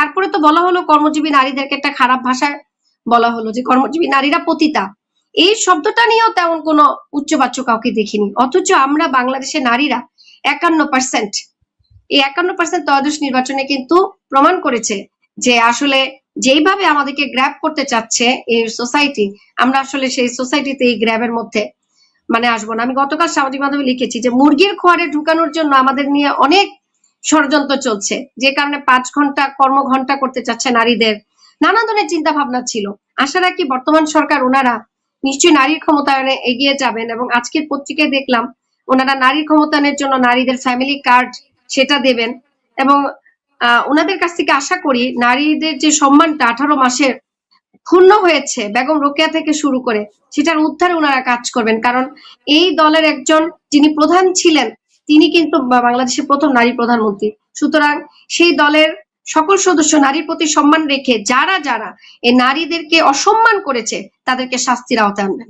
তারপরে তো বলা হলো কর্মজীবী নারীদেরকে একটা খারাপ ভাষায় বলা হলো যে কর্মজীবী নারীরা পতিতা। এই শব্দটা নিয়েও তেমন কোনো উচ্চবাচ্য কাউকে দেখিনি, অথচ আমরা বাংলাদেশের নারীরা 51%, এই 51% ত্রয়োদশ নির্বাচনে কিন্তু প্রমাণ করেছে যে আসলে যেইভাবে আমাদেরকে গ্র্যাব করতে চাচ্ছে এই সোসাইটি, আমরা আসলে সেই সোসাইটিতে এই গ্র্যাবের মধ্যে মানে আসবো না। আমি গতকাল সামাজিক মাধ্যমে লিখেছি যে মুরগির খোয়ারে ঢুকানোর জন্য আমাদের নিয়ে অনেক ষড়যন্ত্র চলছে, যে কারণে 5 ঘন্টা কর্মঘন্টা করতে চাচ্ছে নারীদের, নানা ধরনের চিন্তা ভাবনা ছিল। আশা রাখি বর্তমান সরকার ওনারা নিশ্চয়ই নারীর ক্ষমতায়নে এগিয়ে যাবেন, এবং আজকের পত্রিকায় দেখলাম ওনারা নারীর ক্ষমতায়নের জন্য নারীদের ফ্যামিলি কার্ড সেটা দেবেন, এবং ওনাদের কাছ থেকে আশা করি নারীদের যে সম্মানটা 18 মাসের ক্ষুণ্ণ হয়েছে বেগম রোকেয়া থেকে শুরু করে, সেটার উদ্ধারে ওনারা কাজ করবেন। কারণ এই দলের একজন যিনি প্রধান ছিলেন তিনি কিন্তু বাংলাদেশের প্রথম নারী প্রধানমন্ত্রী। সুতরাং সেই দলের সকল সদস্য নারীর প্রতি সম্মান রেখে যারা যারা এই নারীদেরকে অসম্মান করেছে তাদেরকে শাস্তির আওতায় আনবেন।